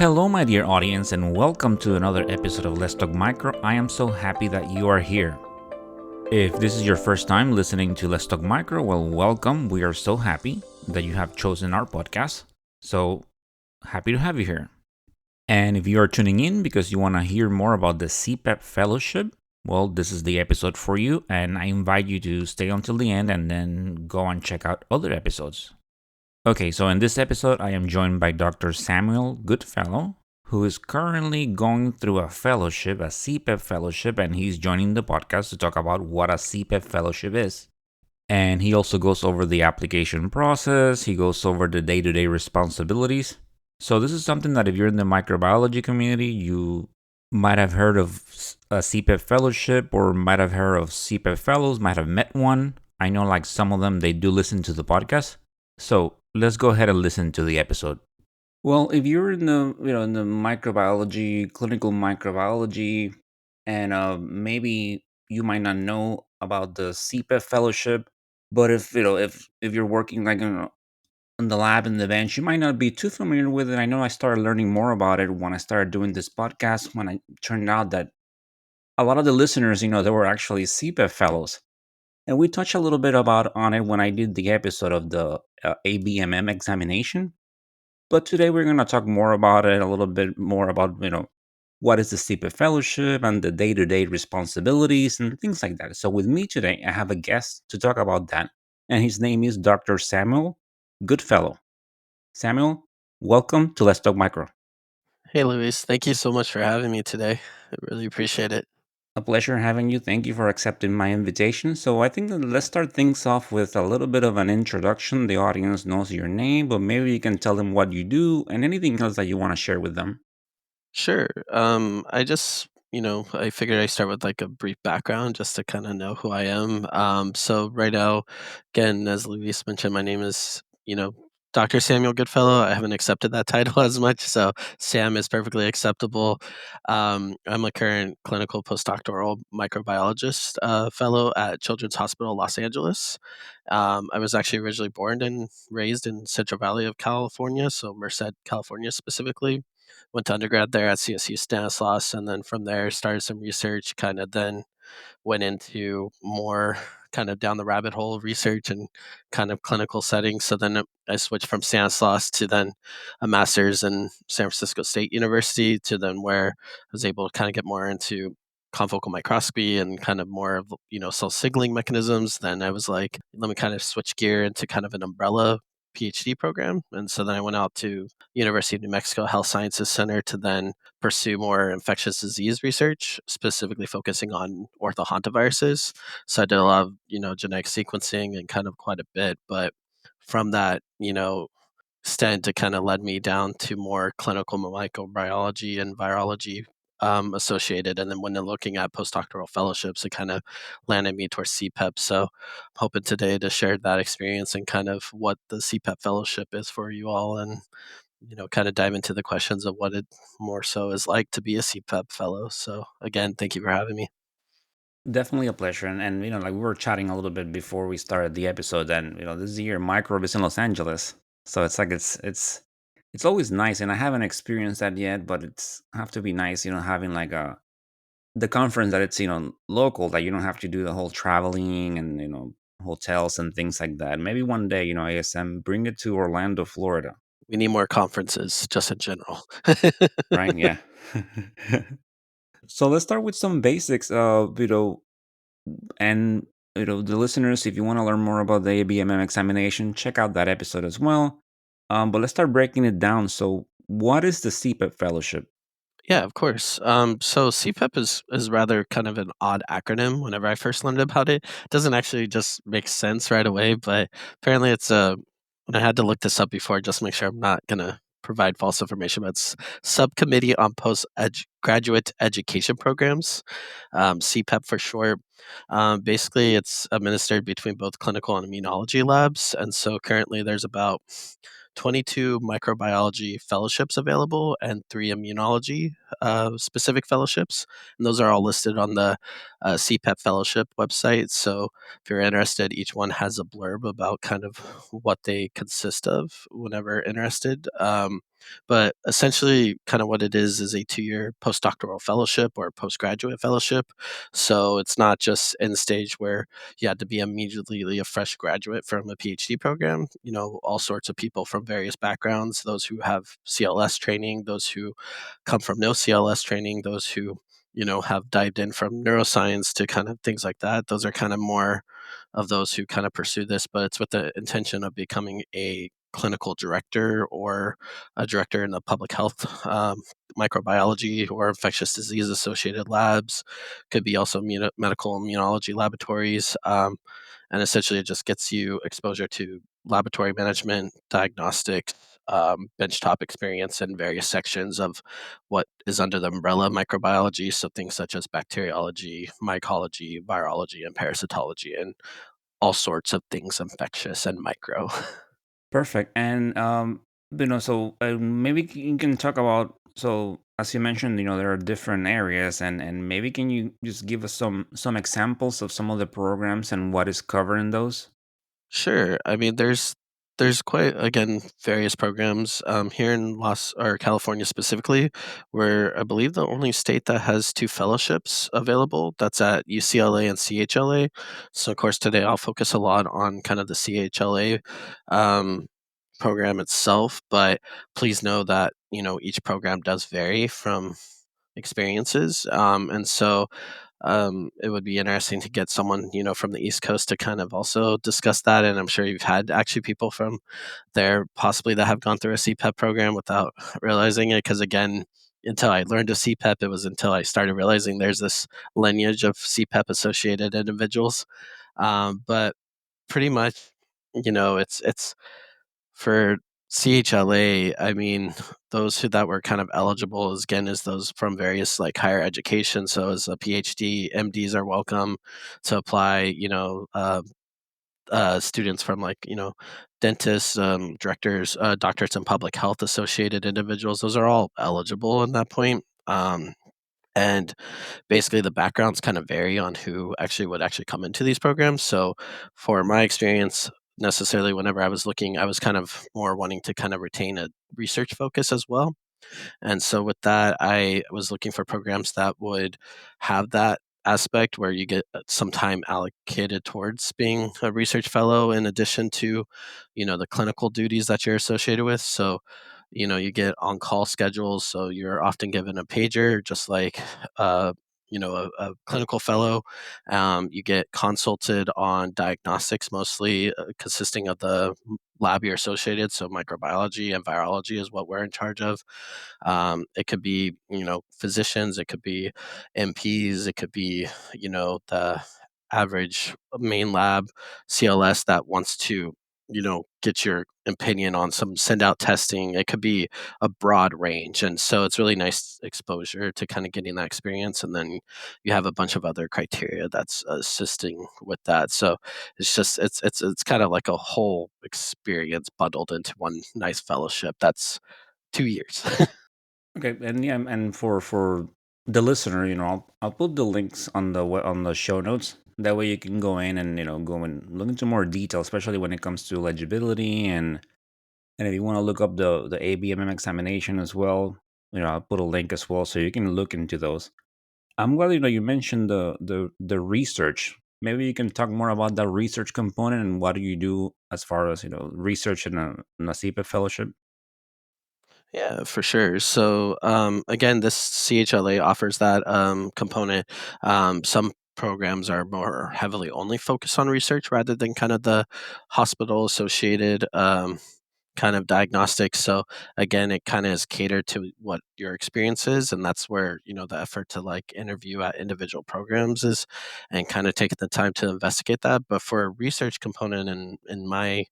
Hello, my dear audience, and welcome to another episode of Let's Talk Micro. I am so happy that you are here. If this is your first time listening to Let's Talk Micro, well, welcome. We are so happy that you have chosen our podcast. So happy to have you here. And if you are tuning in because you want to hear more about the CPEP Fellowship, well, this is the episode for you, and I invite you to stay until the end and then go and check out other episodes. Okay, so in this episode, I am joined by Dr. Samuel Goodfellow, who is currently going through a fellowship, a CPEP fellowship, and he's joining the podcast to talk about what a CPEP fellowship is. And he also goes over the application process, he goes over the day to day responsibilities. So, this is something that if you're in the microbiology community, you might have heard of a CPEP fellowship or might have heard of CPEP fellows, might have met one. I know, like some of them, they do listen to the podcast. So, let's go ahead and listen to the episode. Well, if you're in the microbiology, clinical microbiology, and maybe you might not know about the CPEP fellowship, but if you're working like in the lab in the bench, you might not be too familiar with it. I know I started learning more about it when I started doing this podcast. When I turned out that a lot of the listeners, they were actually CPEP fellows, and we touched a little bit about on it when I did the episode of the ABMM examination. But today we're going to talk more about it, a little bit more about, what is the CPEP Fellowship and the day-to-day responsibilities and things like that. So with me today, I have a guest to talk about that, and his name is Dr. Samuel Goodfellow. Samuel, welcome to Let's Talk Micro. Hey, Luis. Thank you so much for having me today. I really appreciate it. A pleasure having you. Thank you for accepting my invitation. So I think that let's start things off with a little bit of an introduction. The audience knows your name, but maybe you can tell them what you do and anything else that you want to share with them. Sure. I figured I start with like a brief background just to kind of know who I am. So right now, again, as Luis mentioned, my name is, Dr. Samuel Goodfellow. I haven't accepted that title as much, so Sam is perfectly acceptable. I'm a current clinical postdoctoral microbiologist fellow at Children's Hospital Los Angeles. I was actually originally born and raised in Central Valley of California, so Merced, California specifically. Went to undergrad there at CSU Stanislaus, and then from there started some research. Kind of then went into more kind of down the rabbit hole of research and kind of clinical settings. So then I switched from Stanislaus to then a master's in San Francisco State University to then where I was able to kind of get more into confocal microscopy and kind of more of cell signaling mechanisms. Then I was like, let me kind of switch gear into kind of an umbrella PhD program. And so then I went out to University of New Mexico Health Sciences Center to then pursue more infectious disease research, specifically focusing on orthohantaviruses. So I did a lot of, genetic sequencing and kind of quite a bit. But from that, stint, it kind of led me down to more clinical microbiology and virology associated. And then when they're looking at postdoctoral fellowships, it kind of landed me towards CPEP. So I'm hoping today to share that experience and kind of what the CPEP fellowship is for you all and kind of dive into the questions of what it more so is like to be a CPEP fellow. So again, thank you for having me. Definitely a pleasure. And like we were chatting a little bit before we started the episode, and this year microbe is in Los Angeles. So it's like it's always nice. And I haven't experienced that yet, but it's have to be nice, having like a the conference that it's, local, that you don't have to do the whole traveling and hotels and things like that. Maybe one day, ASM bring it to Orlando, Florida. We need more conferences just in general. Right? Yeah. So let's start with some basics. And the listeners, if you want to learn more about the ABMM examination, check out that episode as well. But let's start breaking it down. So, what is the CPEP Fellowship? Yeah, of course. So CPEP is rather kind of an odd acronym. Whenever I first learned about it, it doesn't actually just make sense right away. But apparently, it's a. And I had to look this up before just to make sure I'm not gonna provide false information. But it's Subcommittee on Postgraduate Education Programs, CPEP for short. Basically, it's administered between both clinical and immunology labs, and so currently there's about 22 microbiology fellowships available and 3 immunology specific fellowships. And those are all listed on the CPEP Fellowship website. So if you're interested, each one has a blurb about kind of what they consist of whenever interested. But essentially, kind of what it is a 2 year postdoctoral fellowship or postgraduate fellowship. So it's not just end stage where you had to be immediately a fresh graduate from a PhD program. All sorts of people from various backgrounds, those who have CLS training, those who come from no CLS training, those who, have dived in from neuroscience to kind of things like that. Those are kind of more of those who kind of pursue this, but it's with the intention of becoming a clinical director or a director in the public health, microbiology or infectious disease associated labs. Could be also medical immunology laboratories. And essentially, it just gets you exposure to laboratory management, diagnostics, benchtop experience in various sections of what is under the umbrella of microbiology. So things such as bacteriology, mycology, virology, and parasitology, and all sorts of things infectious and micro. Perfect. And so maybe you can talk about, so as you mentioned, there are different areas, and maybe can you just give us some examples of some of the programs and what is covered in those? Sure. I mean, there's quite again various programs here in Los or California specifically. We're I believe the only state that has two fellowships available. That's at UCLA and CHLA. So of course today I'll focus a lot on kind of the CHLA um, program itself, but please know that each program does vary from experiences, and so it would be interesting to get someone from the East Coast to kind of also discuss that. And I'm sure you've had actually people from there possibly that have gone through a CPEP program without realizing it. Because again, until I learned of CPEP, it was until I started realizing there's this lineage of CPEP associated individuals. But pretty much, it's for CHLA, I mean, those who that were kind of eligible is again is those from various like higher education. So as a PhD, MDs are welcome to apply. Students from like dentists, directors, doctors in public health associated individuals. Those are all eligible at that point. And basically the backgrounds kind of vary on who actually would actually come into these programs. So for my experience, necessarily whenever I was looking, I was kind of more wanting to kind of retain a research focus as well. And so with that, I was looking for programs that would have that aspect where you get some time allocated towards being a research fellow in addition to, the clinical duties that you're associated with. So, you get on call schedules. So you're often given a pager, just like, uh, a clinical fellow. You get consulted on diagnostics, mostly consisting of the lab you're associated. So microbiology and virology is what we're in charge of. It could be, physicians, it could be MPs, it could be, the average main lab CLS that wants to, get your opinion on some send out testing. It could be a broad range. And so it's really nice exposure to kind of getting that experience. And then you have a bunch of other criteria that's assisting with that. So it's kind of like a whole experience bundled into one nice fellowship. That's 2 years. Okay, and yeah, and for the listener, I'll put the links on on the show notes. That way you can go in and go and look into more detail, especially when it comes to legibility, and if you want to look up the ABMM examination as well, I'll put a link as well so you can look into those. I'm glad you mentioned the research. Maybe you can talk more about the research component and what do you do as far as research in a CPEP fellowship. Yeah, for sure. So again, this CHLA offers that component. Some programs are more heavily only focused on research rather than kind of the hospital associated kind of diagnostics. So again, it kind of is catered to what your experience is, and that's where the effort to like interview at individual programs is, and kind of taking the time to investigate that. But for a research component, in my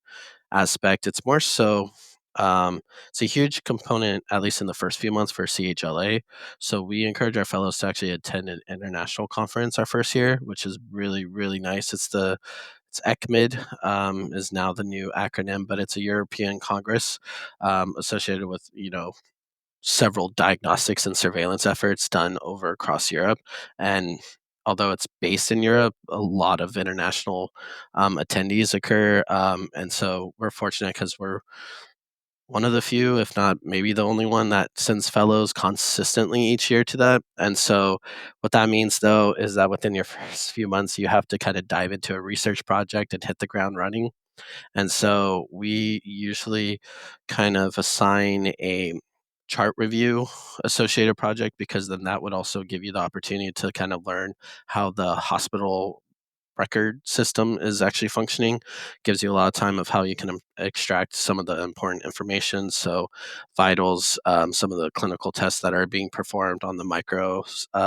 aspect, it's more so. It's a huge component, at least in the first few months for CHLA. So we encourage our fellows to actually attend an international conference our first year, which is really, really nice. It's ECMID, is now the new acronym, but it's a European Congress associated with several diagnostics and surveillance efforts done over across Europe, and although it's based in Europe, a lot of international attendees occur. And so we're fortunate because we're one of the few, if not maybe the only one, that sends fellows consistently each year to that. And so, what that means though is that within your first few months, you have to kind of dive into a research project and hit the ground running. And so, we usually kind of assign a chart review associated project because then that would also give you the opportunity to kind of learn how the hospital record system is actually functioning. Gives you a lot of time of how you can extract some of the important information. So, vitals, some of the clinical tests that are being performed on the micro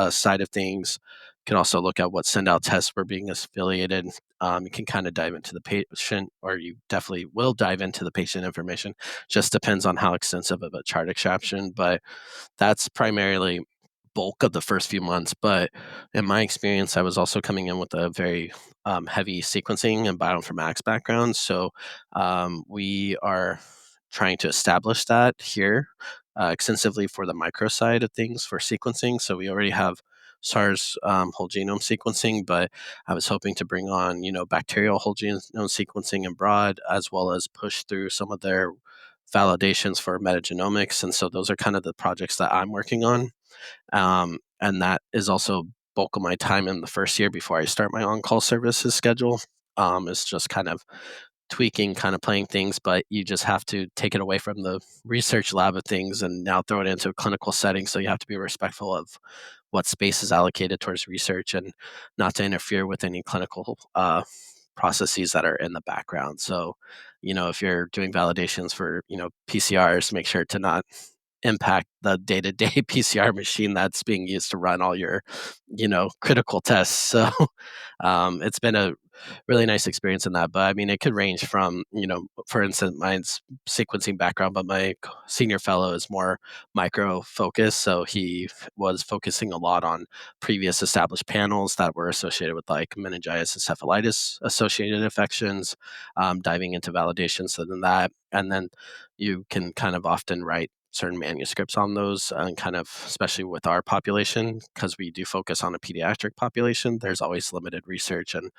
side of things. You can also look at what send out tests were being affiliated. You can kind of dive into the patient, or you definitely will dive into the patient information. Just depends on how extensive of a chart extraction, but that's primarily bulk of the first few months. But in my experience, I was also coming in with a very heavy sequencing and bioinformatics background. So we are trying to establish that here extensively for the micro side of things for sequencing. So we already have SARS whole genome sequencing, but I was hoping to bring on, bacterial whole genome sequencing and broad, as well as push through some of their validations for metagenomics. And so those are kind of the projects that I'm working on. And that is also bulk of my time in the first year before I start my on-call services schedule. Is just kind of tweaking, kind of playing things, but you just have to take it away from the research lab of things and now throw it into a clinical setting. So you have to be respectful of what space is allocated towards research and not to interfere with any clinical processes that are in the background. So, if you're doing validations for, PCRs, make sure to not impact the day-to-day PCR machine that's being used to run all your, critical tests. So, it's been a really nice experience in that. But I mean, it could range from, for instance, mine's sequencing background, but my senior fellow is more micro focused. So he was focusing a lot on previous established panels that were associated with like meningitis, encephalitis associated infections, diving into validations. So then that, and then you can kind of often write certain manuscripts on those and kind of especially with our population because we do focus on a pediatric population. There's always limited research and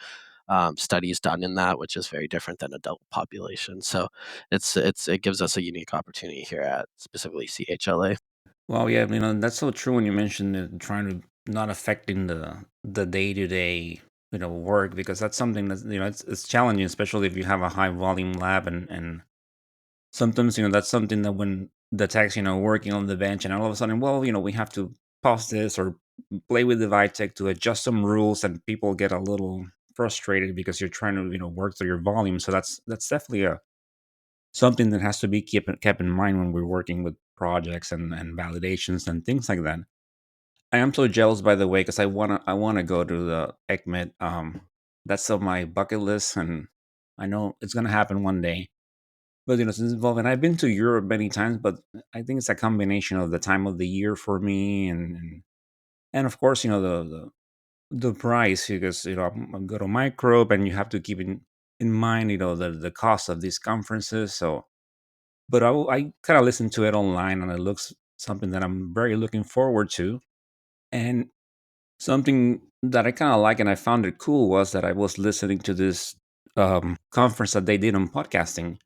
studies done in that, which is very different than adult population. So it gives us a unique opportunity here at specifically CHLA. Well, yeah, that's so true when you mentioned trying to not affecting the day to day work, because that's something that's it's challenging, especially if you have a high volume lab, and sometimes that's something that when the tech's working on the bench and all of a sudden, well, we have to pause this or play with the Vitek to adjust some rules, and people get a little frustrated because you're trying to work through your volume. So that's definitely a something that has to be kept in mind when we're working with projects and validations and things like that. I am so jealous, by the way, because I wanna go to the ECMID. That's on my bucket list, and I know it's gonna happen one day. But since it's involving, I've been to Europe many times, but I think it's a combination of the time of the year for me, and of course, the price, because I'm go to microbe, and you have to keep in mind, the cost of these conferences. So, but I kind of listen to it online, and it looks something that I'm very looking forward to. And something that I kind of like and I found it cool was that I was listening to this conference that they did on podcasting.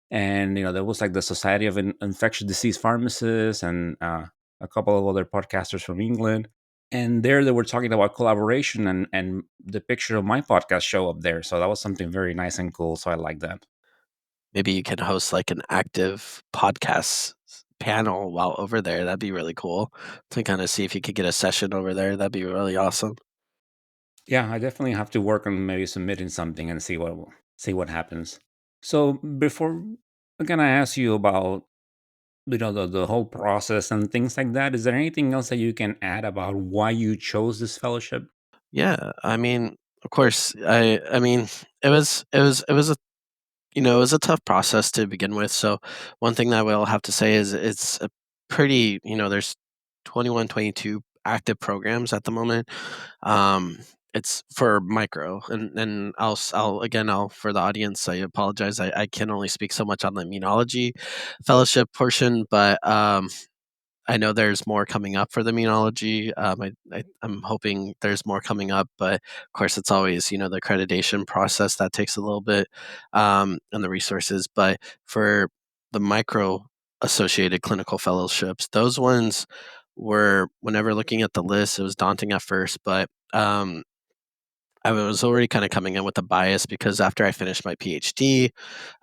And, there was like the Society of Infectious Disease Pharmacists and a couple of other podcasters from England. And there they were talking about collaboration, and the picture of my podcast show up there. So that was something very nice and cool. So I like that. Maybe you can host like an active podcast panel while over there. That'd be really cool to kind of see if you could get a session over there. That'd be really awesome. Yeah, I definitely have to work on maybe submitting something and see what happens. So before can I ask you about the whole process and things like that? Is there anything else that you can add about why you chose this fellowship? Yeah, I mean, of course, I mean, it was a it was a tough process to begin with. So one thing that I will have to say is it's a pretty, there's 21, 22 active programs at the moment. Um, it's for micro, and I'll again, I'll for the audience, I apologize. I can only speak so much on the immunology fellowship portion, but I know there's more coming up for the immunology. I'm hoping there's more coming up, but of course, it's always the accreditation process that takes a little bit, and the resources. But for the micro associated clinical fellowships, those ones were whenever looking at the list, it was daunting at first, but I was already kind of coming in with a bias because after I finished my PhD,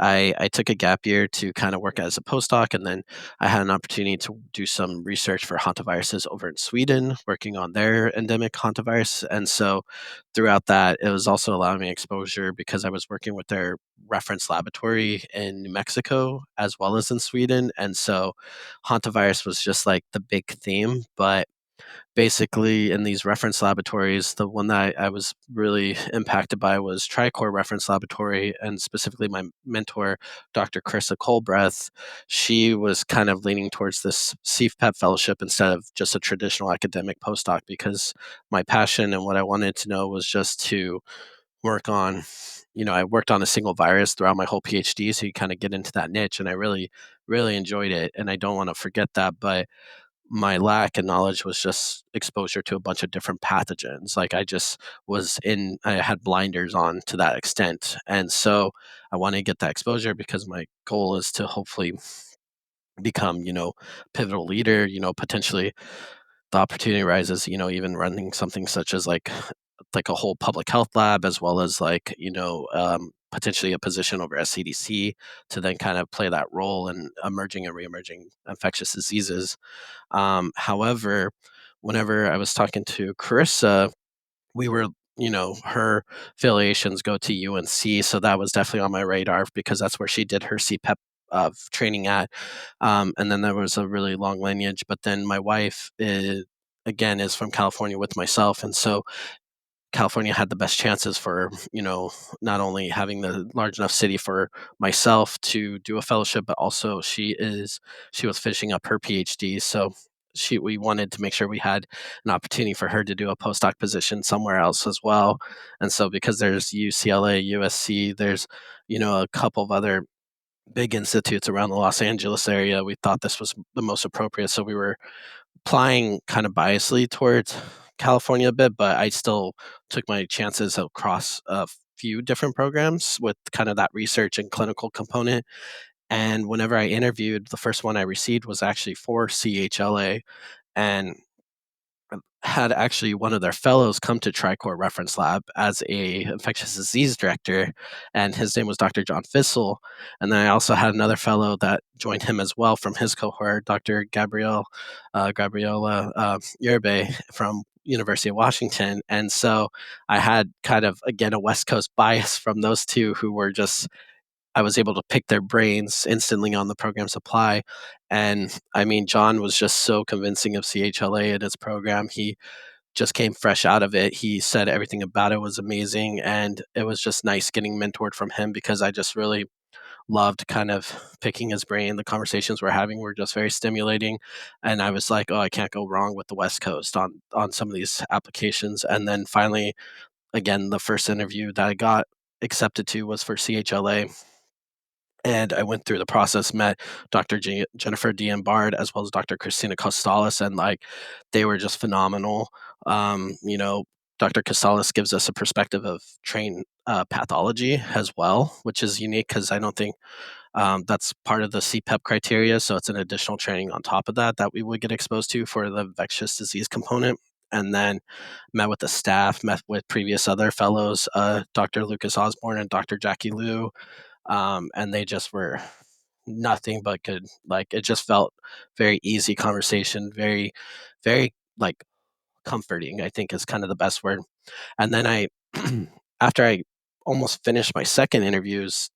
I took a gap year to kind of work as a postdoc, and then I had an opportunity to do some research for hantaviruses over in Sweden, working on their endemic hantavirus. And so throughout that, it was also allowing me exposure because I was working with their reference laboratory in New Mexico as well as in Sweden. And so hantavirus was just like the big theme, but basically in these reference laboratories, the one that I was really impacted by was Tricor Reference Laboratory, and specifically my mentor, Dr. Krista Colbreth. She was kind of leaning towards this CPEP Fellowship instead of just a traditional academic postdoc because my passion and what I wanted to know was just to work on. I worked on a single virus throughout my whole PhD, so you kind of get into that niche, and I really, really enjoyed it, and I don't want to forget that. But my lack of knowledge was just exposure to a bunch of different pathogens. Like I had blinders on to that extent. And so I want to get that exposure because my goal is to hopefully become, pivotal leader, potentially the opportunity arises, even running something such as like a whole public health lab as well as potentially a position over at CDC to then kind of play that role in emerging and reemerging infectious diseases. However, whenever I was talking to Carissa, we were, her affiliations go to UNC, so that was definitely on my radar because that's where she did her CPEP training at. And then there was a really long lineage, but then my wife again is from California with myself, and so California had the best chances for, not only having the large enough city for myself to do a fellowship, but also she was finishing up her PhD. So we wanted to make sure we had an opportunity for her to do a postdoc position somewhere else as well. And so because there's UCLA, USC, there's, a couple of other big institutes around the Los Angeles area, we thought this was the most appropriate. So we were applying kind of biasly towards California a bit, but I still took my chances across a few different programs with kind of that research and clinical component. And whenever I interviewed, the first one I received was actually for CHLA, and had actually one of their fellows come to Tricor Reference Lab as a infectious disease director, and his name was Dr. John Fissel. And then I also had another fellow that joined him as well from his cohort, Dr. Gabriela Yerbe from University of Washington. And so I had kind of again a West Coast bias from those two who were just I was able to pick their brains instantly on the program supply. And I mean, John was just so convincing of CHLA and its program. He just came fresh out of it. He said everything about it was amazing. And it was just nice getting mentored from him because I just really loved kind of picking his brain. The conversations we're having were just very stimulating. And I was like, oh, I can't go wrong with the West Coast on some of these applications. And then finally, again, the first interview that I got accepted to was for CHLA, and I went through the process, met Jennifer Dean Bard as well as Dr. Christina Costalis, and they were just phenomenal. Um, you know, Dr. Costalis gives us a perspective of trained pathology as well, which is unique because I don't think that's part of the CPEP criteria. So it's an additional training on top of that we would get exposed to for the infectious disease component. And then met with the staff, met with previous other fellows, Dr. Lucas Osborne and Dr. Jackie Liu, and they just were nothing but good. Like it just felt very easy conversation, very, very comforting. I think is kind of the best word. And then after I almost finished my second interviews,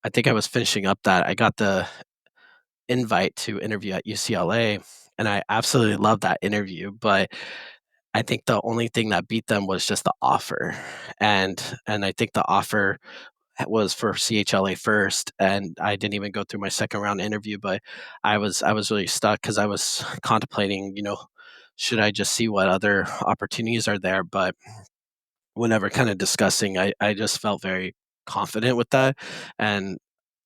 I think I was finishing up that I got the invite to interview at UCLA, and I absolutely loved that interview. But I think the only thing that beat them was just the offer, and I think the offer was for CHLA first, and I didn't even go through my second round interview, but I was really stuck because I was contemplating, should I just see what other opportunities are there? But whenever kind of discussing, I just felt very confident with that, and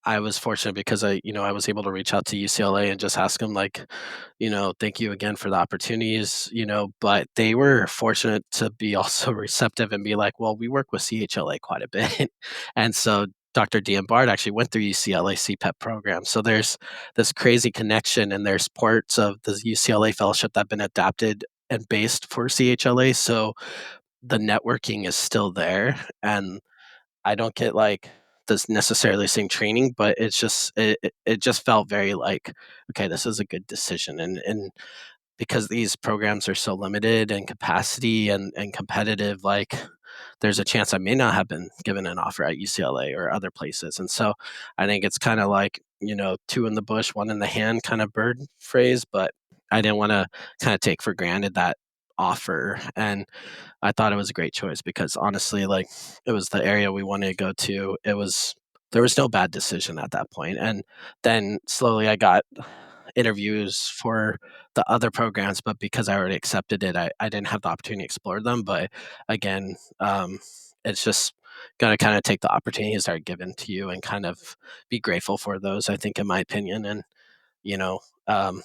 I was fortunate because I was able to reach out to UCLA and just ask them like, thank you again for the opportunities, but they were fortunate to be also receptive and be like, well, we work with CHLA quite a bit. And so Dr. Dean Bard actually went through UCLA CPEP program. So there's this crazy connection, and there's parts of the UCLA fellowship that have been adapted and based for CHLA. So the networking is still there. And I don't get like this necessarily same training, but it just felt very like, okay, this is a good decision. And because these programs are so limited in capacity and competitive, like there's a chance I may not have been given an offer at UCLA or other places. And so I think it's kind of like, two in the bush, one in the hand kind of bird phrase, but I didn't want to kind of take for granted that offer. And I thought it was a great choice because honestly, like it was the area we wanted to go to. There was no bad decision at that point. And then slowly I got interviews for the other programs, but because I already accepted it, I didn't have the opportunity to explore them. But again, it's just gotta kind of take the opportunities that are given to you and kind of be grateful for those, I think, in my opinion. And, you know, um,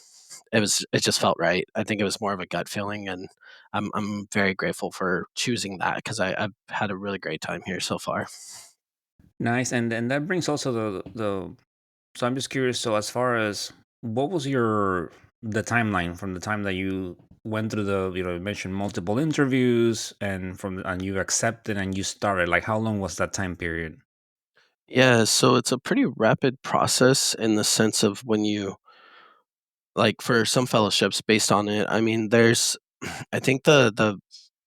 it just felt right. I think it was more of a gut feeling, and I'm very grateful for choosing that because I've had a really great time here so far. Nice, and that brings also the. So I'm just curious. So as far as what was the timeline from the time that you went through you mentioned multiple interviews and you accepted and you started, like how long was that time period? Yeah, so it's a pretty rapid process in the sense of when you like for some fellowships based on it. I mean, there's I think the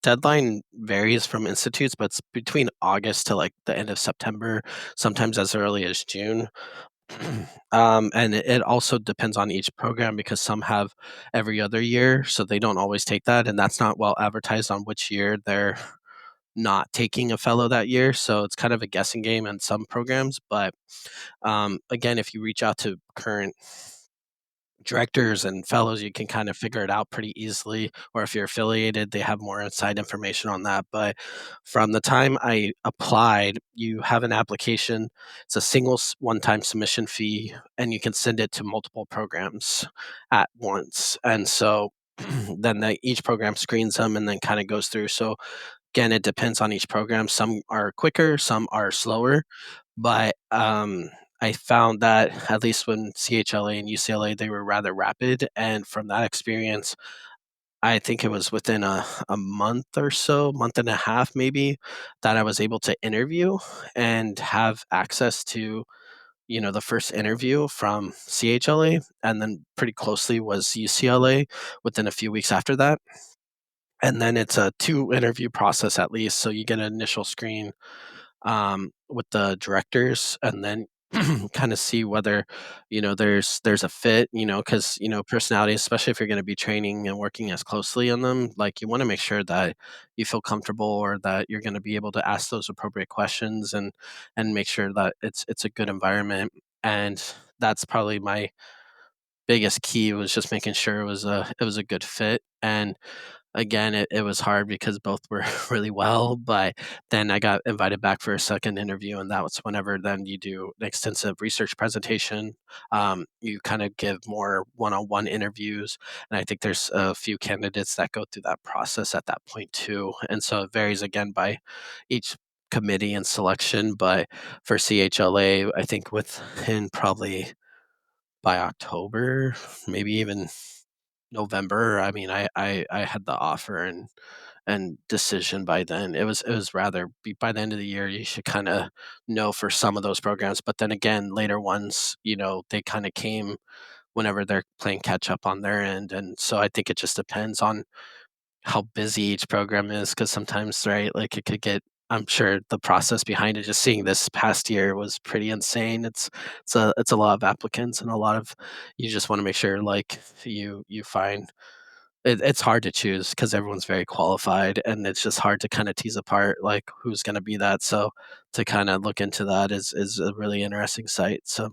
deadline varies from institutes, but it's between August to like the end of September, sometimes as early as June. And it also depends on each program because some have every other year, so they don't always take that, and that's not well advertised on which year they're not taking a fellow that year. So it's kind of a guessing game in some programs. But again, if you reach out to current directors and fellows, you can kind of figure it out pretty easily. Or if you're affiliated, they have more inside information on that. But from the time I applied, you have an application. It's a single one-time submission fee, and you can send it to multiple programs at once. And so then each program screens them and then kind of goes through. So again, it depends on each program. Some are quicker, some are slower, but I found that at least when CHLA and UCLA, they were rather rapid. And from that experience, I think it was within a month or so, month and a half maybe, that I was able to interview and have access to, the first interview from CHLA. And then pretty closely was UCLA within a few weeks after that. And then it's a two interview process at least. So you get an initial screen with the directors, and then kind of see whether there's a fit, because personality, especially if you're going to be training and working as closely on them, like you want to make sure that you feel comfortable or that you're going to be able to ask those appropriate questions and make sure that it's a good environment. And that's probably my biggest key, was just making sure it was a good fit. And again, it was hard because both were really well, but then I got invited back for a second interview, and that was whenever then you do an extensive research presentation. You kind of give more one-on-one interviews, and I think there's a few candidates that go through that process at that point too. And so it varies again by each committee and selection. But for CHLA, I think within probably by October, maybe even November, I mean, I had the offer and decision by then. It was rather by the end of the year, you should kinda know for some of those programs, but then again, later ones, they kinda came whenever they're playing catch up on their end. And so I think it just depends on how busy each program is, because sometimes, right, like, it could get I'm sure the process behind it, just seeing this past year was pretty insane. It's a lot of applicants and a lot of you just wanna make sure, like, you find it's hard to choose because everyone's very qualified, and it's just hard to kinda tease apart, like, who's gonna be that. So to kinda look into that is a really interesting site. So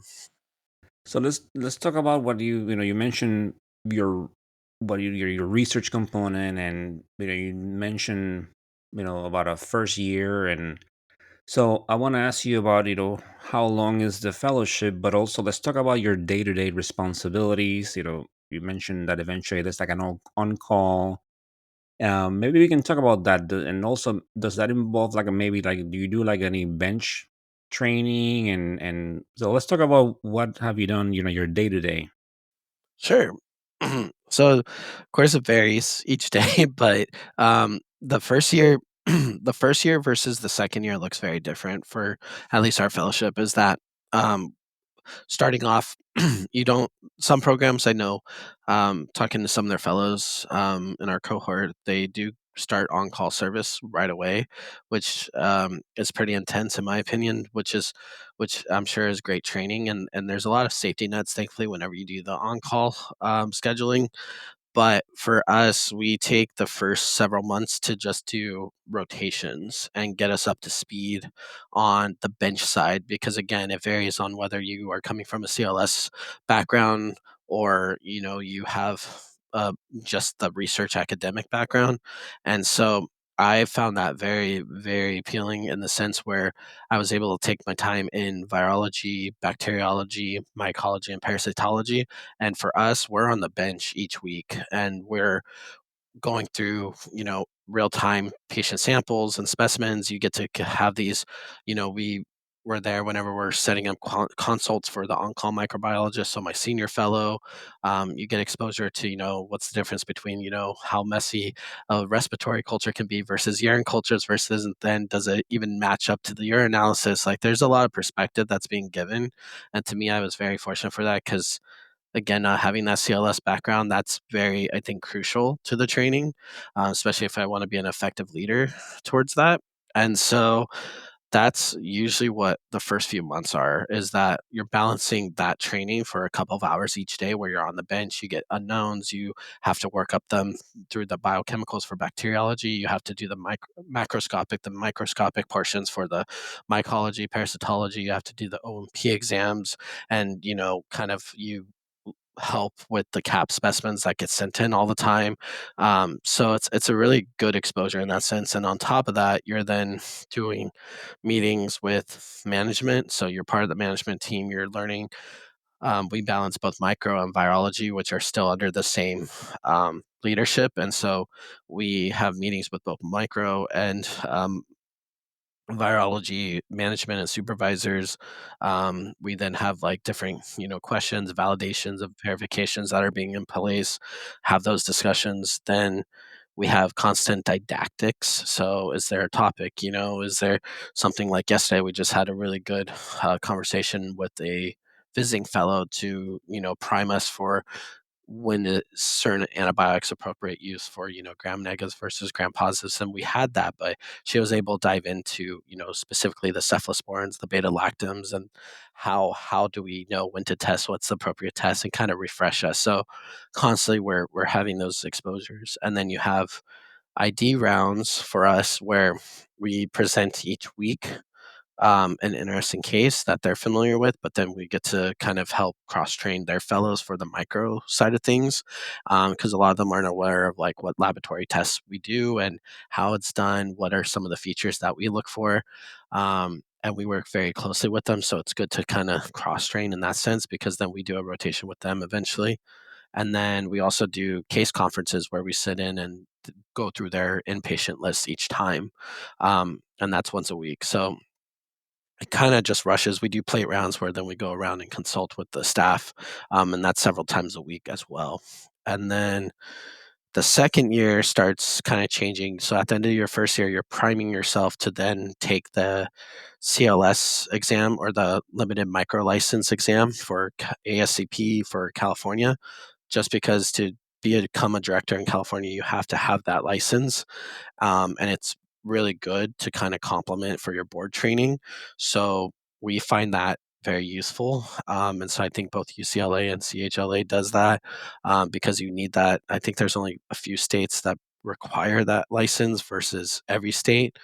So let's talk about what you mentioned your your research component, and you mentioned about a first year, and So I want to ask you about, how long is the fellowship, but also let's talk about your day-to-day responsibilities. You mentioned that eventually there's like an on-call. Maybe we can talk about that. And also, does that involve like maybe like do you do like any bench training and so let's talk about what have you done, your day-to-day. Sure. So, of course, it varies each day, but the first year, the first year versus the second year looks very different for at least our fellowship. Is that um, starting off, you don't some programs I know, talking to some of their fellows, in our cohort, they do start on-call service right away, which, is pretty intense in my opinion, which I'm sure is great training, and there's a lot of safety nets, thankfully, whenever you do the on-call, scheduling. But for us, we take the first several months to just do rotations and get us up to speed on the bench side because again, it varies on whether you are coming from a CLS background or you have just the research academic background. And so I found that very, very appealing in the sense where I was able to take my time in virology, bacteriology, mycology, and parasitology, and for us, we're on the bench each week and we're going through, real time patient samples and specimens. You get to have these, we're there whenever we're setting up consults for the on-call microbiologist. So my senior fellow, you get exposure to, what's the difference between, how messy a respiratory culture can be versus urine cultures versus then does it even match up to the urine analysis? Like there's a lot of perspective that's being given. And to me, I was very fortunate for that because again, having that CLS background, that's very, I think, crucial to the training, especially if I want to be an effective leader towards that. And so that's usually what the first few months are is that you're balancing that training for a couple of hours each day where you're on the bench, you get unknowns, you have to work up them through the biochemicals for bacteriology, you have to do the macroscopic, the microscopic portions for the mycology, parasitology, you have to do the OMP exams, and kind of you help with the cap specimens that get sent in all the time. So it's a really good exposure in that sense. And on top of that, you're then doing meetings with management. So you're part of the management team. You're learning. We balance both micro and virology, which are still under the same leadership. And so we have meetings with both micro and virology management and supervisors. We then have like different, questions, validations of verifications that are being in place, have those discussions. Then we have constant didactics. So is there a topic, is there something like yesterday? We just had a really good conversation with a visiting fellow to, prime us for when a certain antibiotics appropriate use for gram negatives versus gram positives, and we had that, but she was able to dive into specifically the cephalosporins, the beta lactams, and how do we know when to test, what's the appropriate test, and kind of refresh us. So constantly we're having those exposures, and then you have ID rounds for us where we present each week an interesting case that they're familiar with, but then we get to kind of help cross train their fellows for the micro side of things because a lot of them aren't aware of like what laboratory tests we do and how it's done, what are some of the features that we look for. And we work very closely with them. So it's good to kind of cross train in that sense because then we do a rotation with them eventually. And then we also do case conferences where we sit in and go through their inpatient list each time. And that's once a week. So it kinda just rushes. We do plate rounds where then we go around and consult with the staff, and that's several times a week as well. And then the second year starts kinda changing. So at the end of your first year, you're priming yourself to then take the CLS exam or the limited micro license exam for ASCP for California, just because to become a director in California, you have to have that license, and it's really good to kind of complement for your board training. So we find that very useful, and so I think both UCLA and CHLA does that because you need that. I think there's only a few states that require that license versus every state.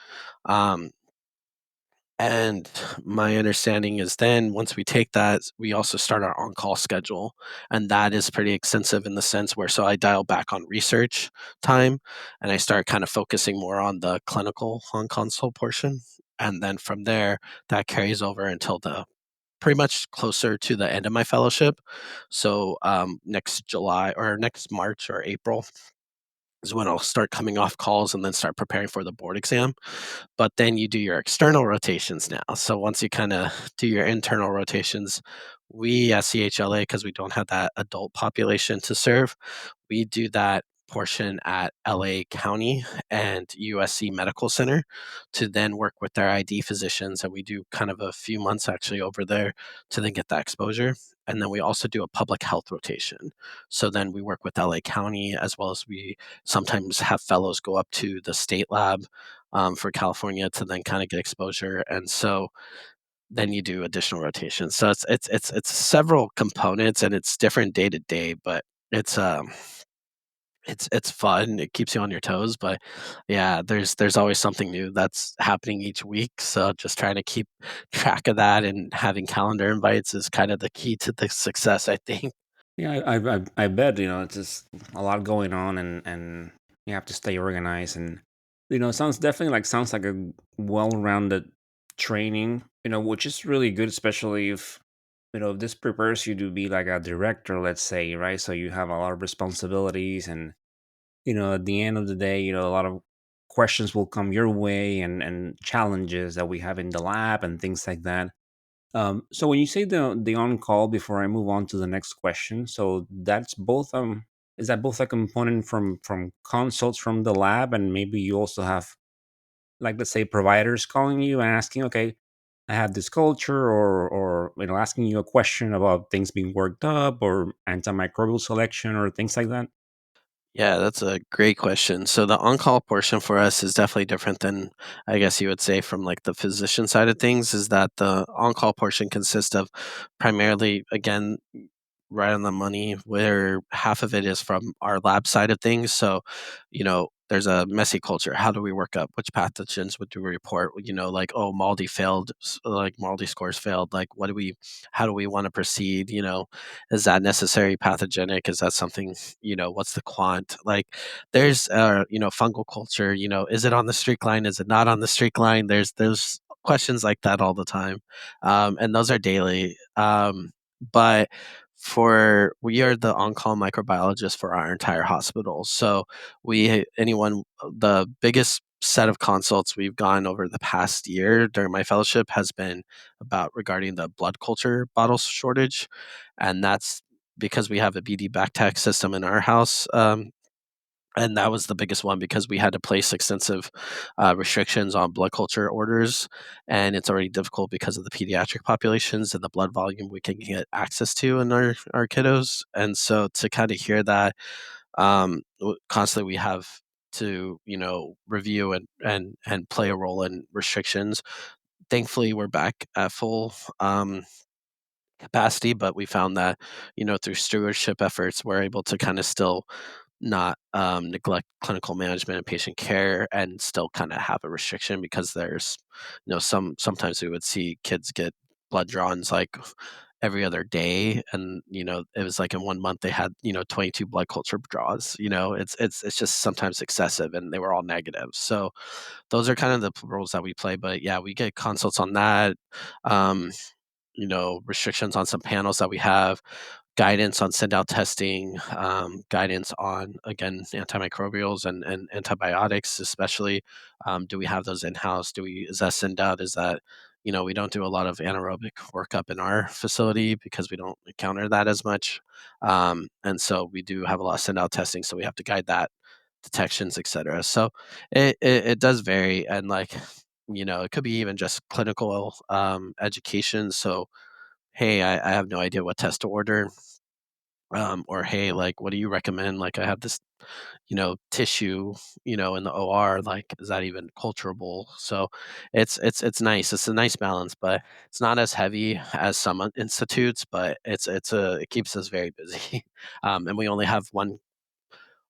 Um, and my understanding is then once we take that, we also start our on-call schedule. And that is pretty extensive in the sense where so I dial back on research time and I start kind of focusing more on the clinical on console portion. And then from there, that carries over until the pretty much closer to the end of my fellowship. So next July or next March or April is when I'll start coming off calls and then start preparing for the board exam. But then you do your external rotations now. So once you kind of do your internal rotations, we at CHLA, because we don't have that adult population to serve, we do that portion at LA County and USC Medical Center to then work with their ID physicians. And we do kind of a few months actually over there to then get that exposure. And then we also do a public health rotation. So then we work with LA County as well as we sometimes have fellows go up to the state lab for California to then kind of get exposure. And so then you do additional rotations. So it's several components and it's different day to day, but it's um it's fun. It keeps you on your toes, but yeah, there's always something new that's happening each week. So just trying to keep track of that and having calendar invites is kind of the key to the success, I think. Yeah, I bet it's just a lot going on, and you have to stay organized, and it sounds like a well-rounded training, which is really good, especially if if this prepares you to be like a director, let's say, right? So you have a lot of responsibilities, and at the end of the day, a lot of questions will come your way, and challenges that we have in the lab and things like that. So when you say the on call, before I move on to the next question, so that's both is that both a component from consults from the lab, and maybe you also have, like, let's say, providers calling you and asking, okay, I have this culture, or asking you a question about things being worked up, or antimicrobial selection, or things like that. Yeah, that's a great question. So the on-call portion for us is definitely different than I guess you would say from like the physician side of things, is that the on-call portion consists of primarily, again, right on the money, where half of it is from our lab side of things. So, there's a messy culture. How do we work up? Which pathogens would do we report? Like, oh, Maldi failed, like Maldi scores failed. Like, how do we want to proceed? Is that necessary pathogenic? Is that something, what's the quant? Like, there's, fungal culture, is it on the streak line? Is it not on the streak line? There's questions like that all the time. And those are daily. But we are the on-call microbiologist for our entire hospital. So the biggest set of consults we've gone over the past year during my fellowship has been about regarding the blood culture bottle shortage. And that's because we have a BD backtack system in our house. And that was the biggest one because we had to place extensive restrictions on blood culture orders, and it's already difficult because of the pediatric populations and the blood volume we can get access to in our kiddos. And so to kind of hear that, constantly we have to review and play a role in restrictions. Thankfully, we're back at full capacity, but we found that through stewardship efforts, we're able to kind of still not neglect clinical management and patient care and still kind of have a restriction because there's sometimes we would see kids get blood drawings like every other day, and it was like in 1 month they had 22 blood culture draws. It's just sometimes excessive and they were all negative. So those are kind of the roles that we play, but yeah, we get consults on that. um Restrictions on some panels that we have, guidance on send out testing, guidance on, again, antimicrobials and antibiotics, especially. Do we have those in house? Is that send out? Is that, we don't do a lot of anaerobic workup in our facility because we don't encounter that as much. And so we do have a lot of send out testing. So we have to guide that, detections, etc. So it does vary. And like, it could be even just clinical education. So, hey, I have no idea what test to order. Or hey, like, what do you recommend? Like, I have this, tissue, in the OR. Like, is that even culturable? So, it's nice. It's a nice balance, but it's not as heavy as some institutes. But it keeps us very busy. And we only have one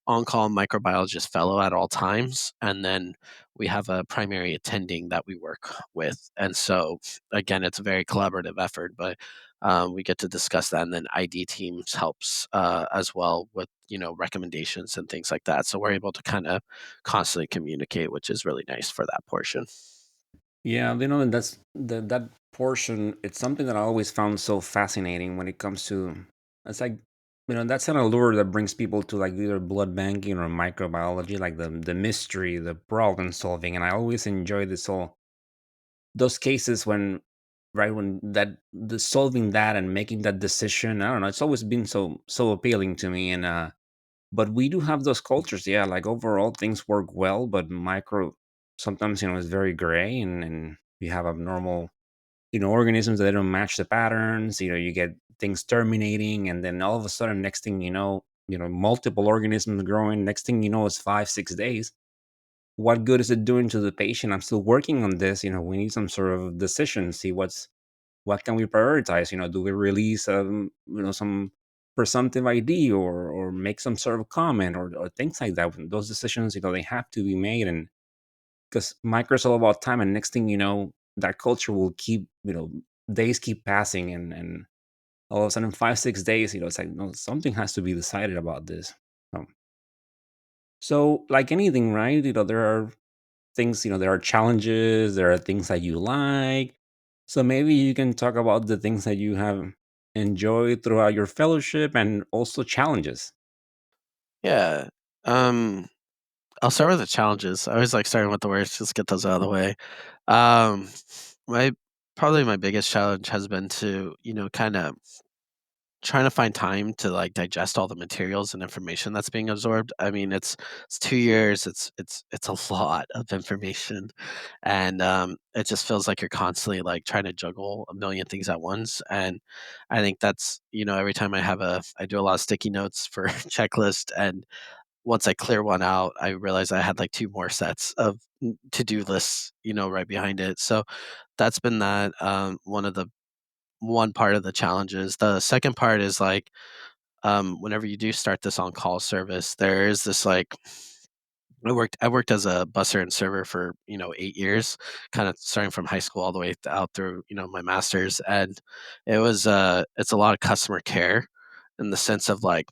on-call microbiologist fellow at all times, and then we have a primary attending that we work with. And so, again, it's a very collaborative effort, but we get to discuss that, and then ID teams helps as well with recommendations and things like that. So we're able to kind of constantly communicate, which is really nice for that portion. Yeah, and that's that portion. It's something that I always found so fascinating when it comes to. It's like that's an allure that brings people to like either blood banking or microbiology, like the mystery, the problem solving, and I always enjoy this whole those cases when right when that the solving that and making that decision. I don't know. It's always been so appealing to me, and but we do have those cultures. Yeah, like overall things work well, but micro sometimes is very gray, and we have abnormal organisms that don't match the patterns. You get things terminating, and then all of a sudden, next thing multiple organisms growing. Next thing you know, it's 5 6 days. What good is it doing to the patient? I'm still working on this. We need some sort of decision. See what can we prioritize. Do we release some presumptive ID, or make some sort of comment, or things like that. Those decisions, they have to be made, and because micro is all about time, and next thing you know, that culture will keep days keep passing, and all of a sudden 5 6 days, it's like, no, something has to be decided about this. um, so like anything, right? There are things, there are challenges, there are things that you like. So maybe you can talk about the things that you have enjoyed throughout your fellowship, and also challenges. Yeah. Um, I'll start with the challenges. I always like starting with the worst, just get those out of the way. Um, my Probably my biggest challenge has been to, kind of trying to find time to like digest all the materials and information that's being absorbed. I mean, it's 2 years. It's a lot of information, and it just feels like you're constantly like trying to juggle a million things at once. And I think that's every time I do a lot of sticky notes for checklist, and once I clear one out, I realize I had like two more sets of to do lists, right behind it. So that's been that one of the one part of the challenges. The second part is like whenever you do start this on call service, there is this like I worked as a busser and server for 8 years, kind of starting from high school all the way out through my master's, and it's a lot of customer care in the sense of like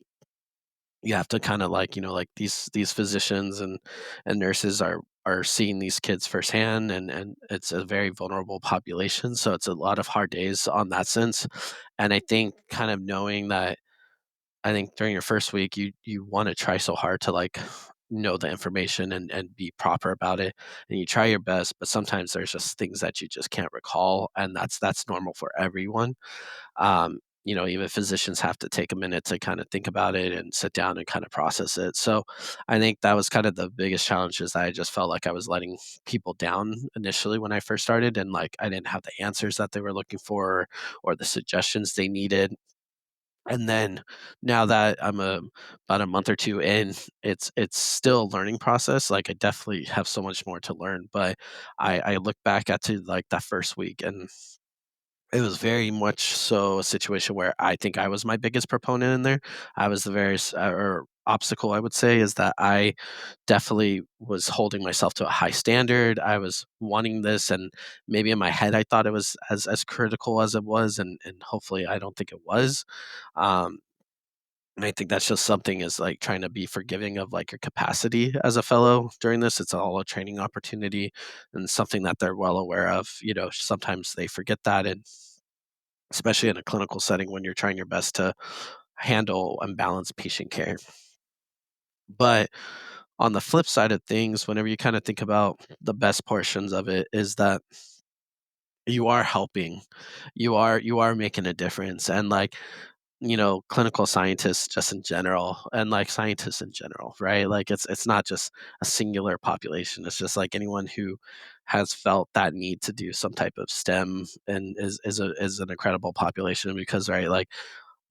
you have to kind of like like these physicians and nurses are seeing these kids firsthand, and it's a very vulnerable population, so it's a lot of hard days on that sense. And I think kind of knowing that, I think during your first week, you wanna try so hard to, like, know the information and be proper about it, and you try your best, but sometimes there's just things that you just can't recall, and that's normal for everyone. Even physicians have to take a minute to kinda think about it and sit down and kinda process it. So, I think that was kind of the biggest challenge, is that I just felt like I was letting people down initially when I first started, and, like, I didn't have the answers that they were looking for or the suggestions they needed. And then now that about a month or 2 in, it's still a learning process. Like, I definitely have so much more to learn, but I look back at to, like, that first week, and it was very much so a situation where I think I was my biggest proponent in there. I was the very or obstacle, I would say, is that I definitely was holding myself to a high standard. I was wanting this, and maybe in my head, I thought it was as critical as it was, and hopefully I don't think it was. Um, and I think that's just something, is like trying to be forgiving of like your capacity as a fellow during this. It's all a training opportunity and something that they're well aware of. Sometimes they forget that, and especially in a clinical setting when you're trying your best to handle and balance patient care. But on the flip side of things, whenever you kind of think about the best portions of it, is that you are helping, you are making a difference, and like clinical scientists just in general, and like scientists in general, right? Like it's not just a singular population. It's just like anyone who has felt that need to do some type of STEM, and is an incredible population, because right, like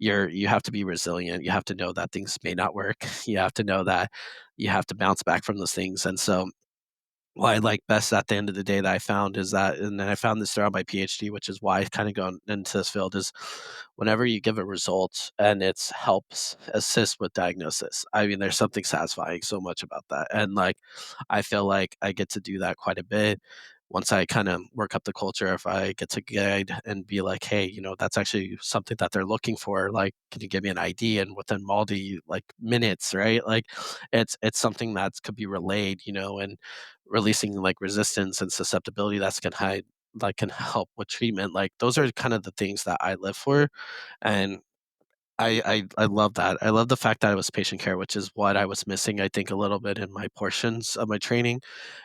you have to be resilient. You have to know that things may not work. You have to know that you have to bounce back from those things. And so what I like best at the end of the day that I found is that, and then I found this throughout my PhD, which is why I've kind of gone into this field, is whenever you give a result and it's helps assist with diagnosis. I mean, there's something satisfying so much about that. And like, I feel like I get to do that quite a bit once I kind of work up the culture, if I get to guide and be like, hey, that's actually something that they're looking for. Like, can you give me an ID? And within Maldi, like minutes, right? Like, it's something that could be relayed, and releasing like resistance and susceptibility that's can hide like can help with treatment. Like those are kind of the things that I live for. And I love that. I love the fact that it was patient care, which is what I was missing, I think, a little bit in my portions of my training,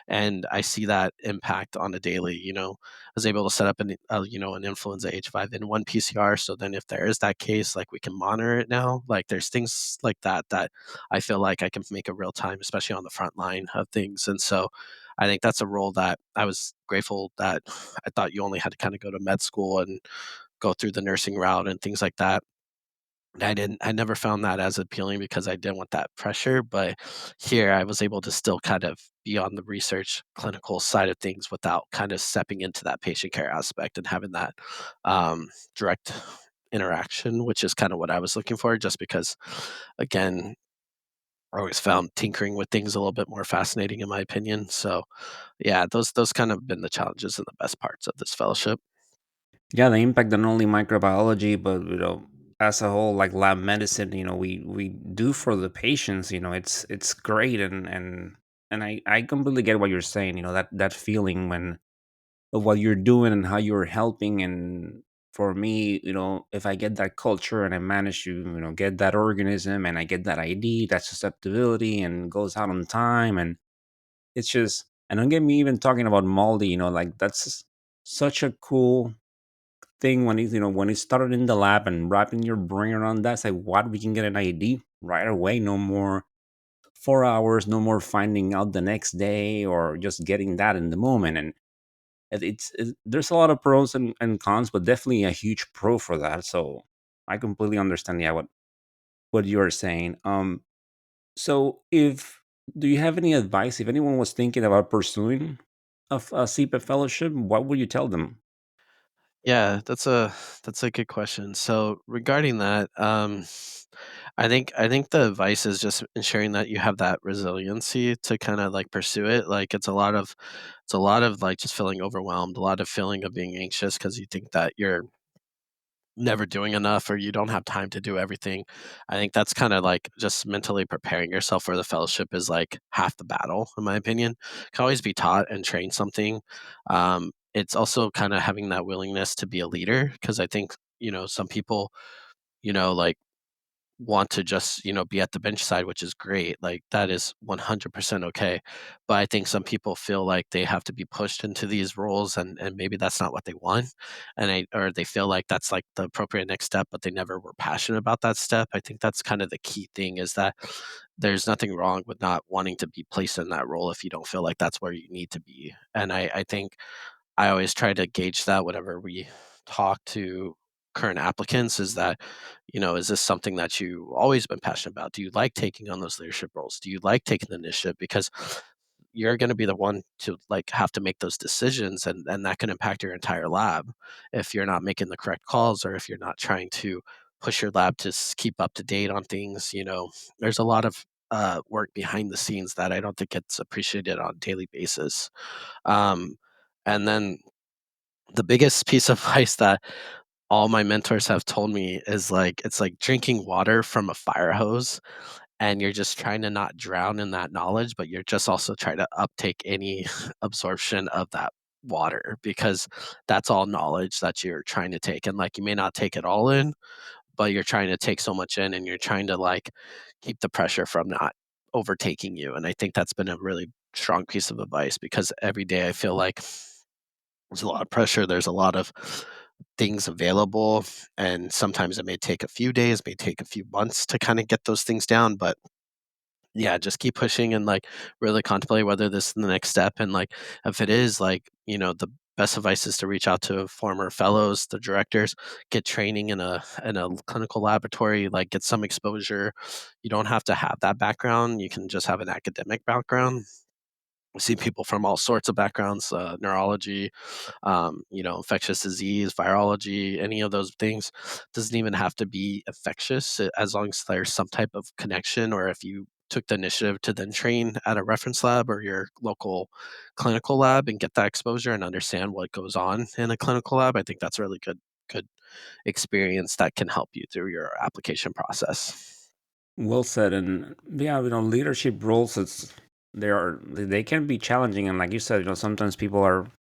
and I see that impact on a daily. I was able to set up an influenza H5N1 PCR, so then if there is that case, like we can monitor it now. Like there's things like that that I feel like I can make a real time, especially on the front line of things, and so. I think that's a role that I was grateful that I thought you only had to kind of go to med school and go through the nursing route and things like that. I never found that as appealing because I didn't want that pressure, but here I was able to still kind of be on the research clinical side of things without kind of stepping into that patient care aspect and having that direct interaction, which is kind of what I was looking for, just because, again, I always found tinkering with things a little bit more fascinating in my opinion. So yeah, those kind of been the challenges and the best parts of this fellowship. Yeah, the impact on only microbiology, but as a whole, like lab medicine, we do for the patients. It's great, and I completely get what you're saying. That feeling when of what you're doing and how you're helping. And for me, if I get that culture and I manage to get that organism and I get that ID, that susceptibility, and goes out on time, and it's just, and don't get me even talking about moldy. Like that's such a cool thing when when it started in the lab and wrapping your brain around that. It's like, what, we can get an ID right away. No more 4 hours, no more finding out the next day, or just getting that in the moment. And there's a lot of pros and cons, but definitely a huge pro for that. So I completely understand, yeah, what you're saying. So if do you have any advice if anyone was thinking about pursuing a CPEP fellowship? What would you tell them? Yeah, that's a good question. So regarding that, I think the advice is just ensuring that you have that resiliency to kind of like pursue it. Like it's a lot of like just feeling overwhelmed, a lot of feeling of being anxious because you think that you're never doing enough or you don't have time to do everything. I think that's kind of like just mentally preparing yourself for the fellowship is like half the battle, in my opinion. Can always be taught and train something. It's also kind of having that willingness to be a leader because I think, some people, like want to just, be at the bench side, which is great. Like that is 100% okay. But I think some people feel like they have to be pushed into these roles and maybe that's not what they want. Or they feel like that's like the appropriate next step, but they never were passionate about that step. I think that's kind of the key thing is that there's nothing wrong with not wanting to be placed in that role if you don't feel like that's where you need to be. And I think I always try to gauge that whenever we talk to current applicants is that, is this something that you always been passionate about? Do you like taking on those leadership roles? Do you like taking the initiative? Because you're going to be the one to like have to make those decisions and that can impact your entire lab if you're not making the correct calls or if you're not trying to push your lab to keep up to date on things. There's a lot of work behind the scenes that I don't think gets appreciated on a daily basis. um, and then the biggest piece of advice that all my mentors have told me is like it's like drinking water from a fire hose and you're just trying to not drown in that knowledge, but you're just also trying to uptake any absorption of that water because that's all knowledge that you're trying to take. And like you may not take it all in, but you're trying to take so much in and you're trying to like keep the pressure from not overtaking you. And I think that's been a really strong piece of advice because every day I feel like there's a lot of pressure, there's a lot of things available, and sometimes it may take a few days, may take a few months to kinda get those things down, but yeah, just keep pushing and, like, really contemplate whether this is the next step, and, like, if it is, like, the best advice is to reach out to former fellows, the directors, get training in a clinical laboratory, like, get some exposure. You don't have to have that background, you can just have an academic background. We see people from all sorts of backgrounds, neurology, infectious disease, virology, any of those things. Doesn't even have to be infectious as long as there's some type of connection or if you took the initiative to then train at a reference lab or your local clinical lab and get that exposure and understand what goes on in a clinical lab, I think that's a really good experience that can help you through your application process. Well said. And yeah, leadership roles, they can be challenging. And like you said, sometimes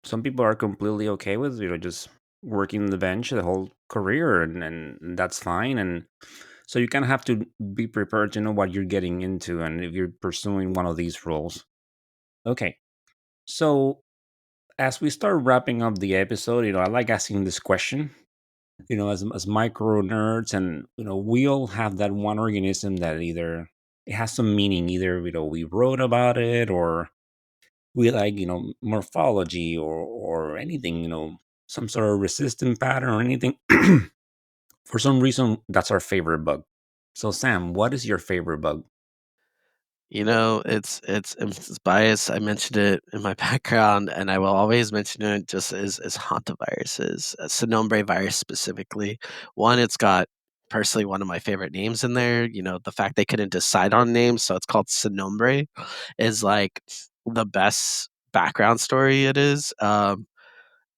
some people are completely okay with, just working the bench the whole career, and that's fine. And so you kind of have to be prepared to know what you're getting into, and if you're pursuing one of these roles. Okay. So as we start wrapping up the episode, I like asking this question. As micro nerds, and we all have that one organism that either it has some meaning, either we wrote about it, or we like morphology, or anything, some sort of resistant pattern or anything. For some reason, that's our favorite bug. So Sam, what is your favorite bug? It's bias. I mentioned it in my background, and I will always mention it just as hantaviruses, Sonombre virus specifically. One, it's got personally one of my favorite names in there. The fact they couldn't decide on names, so it's called Sonombre, is like the best background story it is.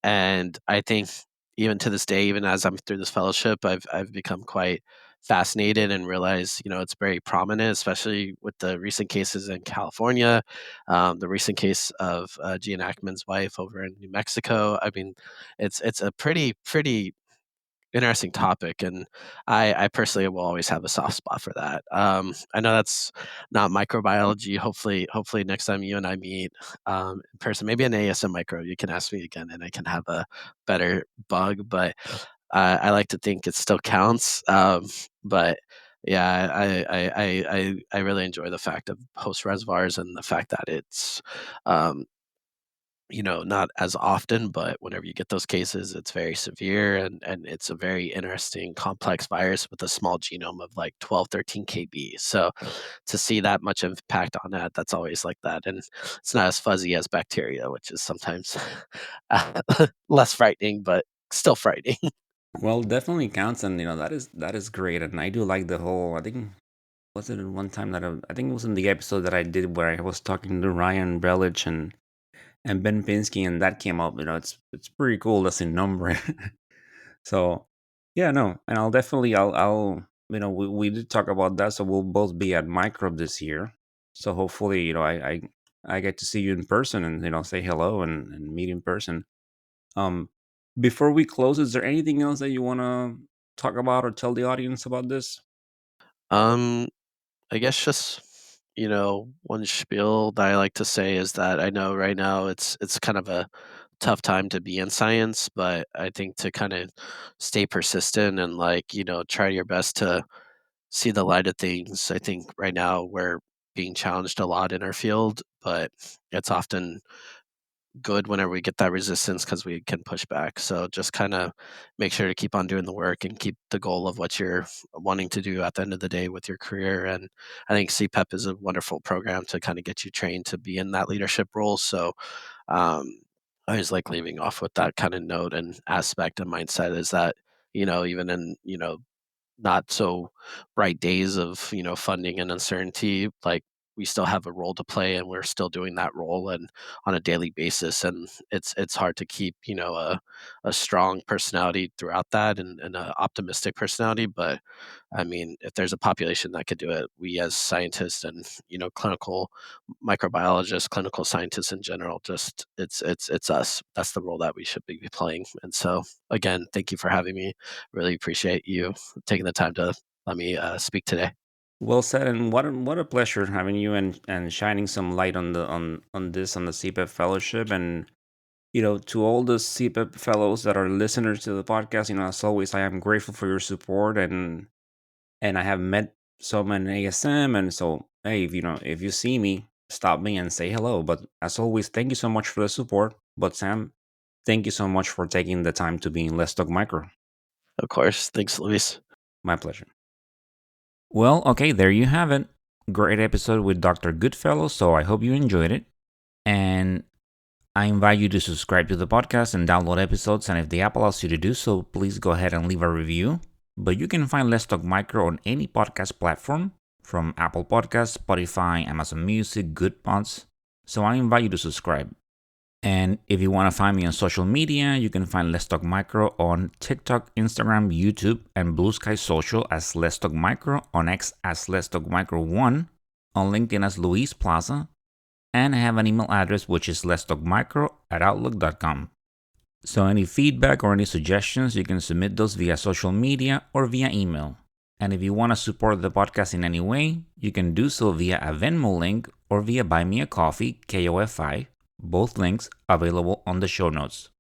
And I think even to this day, even as I'm through this fellowship, I've become quite fascinated and realized, it's very prominent, especially with the recent cases in California, the recent case of Gene Ackman's wife over in New Mexico. I mean, it's a pretty interesting topic, and I personally will always have a soft spot for that. I know that's not microbiology. Hopefully next time you and I meet in person, maybe an ASM micro, you can ask me again, and I can have a better bug. But I like to think it still counts. But yeah, I really enjoy the fact of host reservoirs and the fact that it's um, not as often, but whenever you get those cases, it's very severe, and it's a very interesting complex virus with a small genome of like 12, 13 KB. So to see that much impact on that, that's always like that. And it's not as fuzzy as bacteria, which is sometimes less frightening, but still frightening. Well, definitely counts, and that is great. And I do like the whole, I think, was it one time that I think it was in the episode that I did where I was talking to Ryan Belich and Ben Pinsky, and that came up. It's pretty cool. That's a number. So yeah, no, and I'll we did talk about that, so we'll both be at Microbe this year. So hopefully, I get to see you in person, and say hello, and meet in person. Um, before we close, is there anything else that you want to talk about or tell the audience about this? um, I guess just one spiel that I like to say is that I know right now it's kind of a tough time to be in science, but I think to kind of stay persistent and try your best to see the light of things. I think right now we're being challenged a lot in our field, but it's often good whenever we get that resistance because we can push back. So just kind of make sure to keep on doing the work and keep the goal of what you're wanting to do at the end of the day with your career. And I think CPEP is a wonderful program to kind of get you trained to be in that leadership role. So I always like leaving off with that kind of note and aspect and mindset is that, even in, not so bright days of funding and uncertainty, like we still have a role to play and we're still doing that role and on a daily basis, and it's hard to keep a strong personality throughout that and an optimistic personality. But I mean, if there's a population that could do it, we as scientists and clinical microbiologists, clinical scientists in general, just it's us. That's the role that we should be playing. And so, again, thank you for having me. Really appreciate you taking the time to let me speak today. Well said, and what a pleasure having you, and shining some light on the CPEP Fellowship. And to all the CPEP fellows that are listeners to the podcast, as always, I am grateful for your support, and I have met some in ASM, and so hey, if you see me, stop me and say hello. But as always, thank you so much for the support. But Sam, thank you so much for taking the time to be in Let's Talk Micro. Of course. Thanks, Luis. My pleasure. Well, okay, there you have it. Great episode with Dr. Goodfellow. So I hope you enjoyed it. And I invite you to subscribe to the podcast and download episodes. And if the app allows you to do so, please go ahead and leave a review. But you can find Let's Talk Micro on any podcast platform from Apple Podcasts, Spotify, Amazon Music, Goodpods. So I invite you to subscribe. And if you want to find me on social media, you can find Let's Talk Micro on TikTok, Instagram, YouTube, and Blue Sky Social as Let's Talk Micro, on X as Let's Talk Micro 1, on LinkedIn as Luis Plaza, and I have an email address which is letstalkmicro@outlook.com. So any feedback or any suggestions, you can submit those via social media or via email. And if you want to support the podcast in any way, you can do so via a Venmo link or via Buy Me a Coffee, KOFI, both links available on the show notes.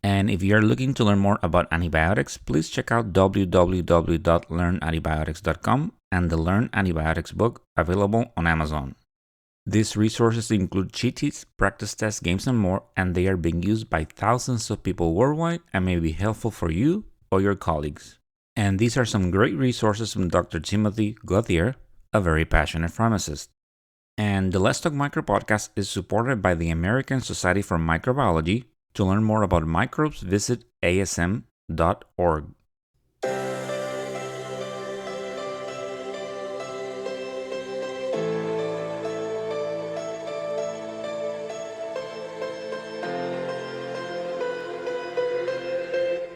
And if you are looking to learn more about antibiotics, please check out www.learnantibiotics.com and the Learn Antibiotics book available on Amazon. These resources include cheat sheets, practice tests, games, and more, and they are being used by thousands of people worldwide and may be helpful for you or your colleagues. And these are some great resources from Dr. Timothy Gauthier, a very passionate pharmacist. And the Let's Talk Micro podcast is supported by the American Society for Microbiology. To learn more about microbes, visit asm.org.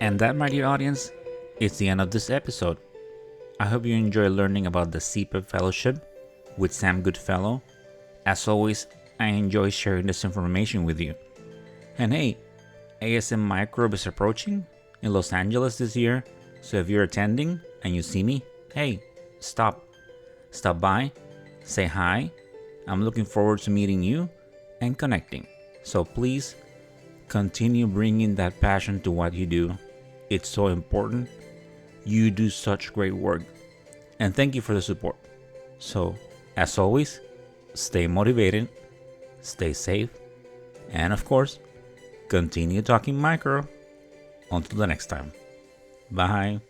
And that, my dear audience, is the end of this episode. I hope you enjoy learning about the CPEP Fellowship with Sam Goodfellow. As always, I enjoy sharing this information with you. And hey, ASM Microbe is approaching in Los Angeles this year, so if you're attending and you see me, hey, stop by, say hi. I'm looking forward to meeting you and connecting. So please continue bringing that passion to what you do. It's so important. You do such great work. And thank you for the support. So, as always, stay motivated, stay safe, and of course, continue talking micro. Until the next time. Bye.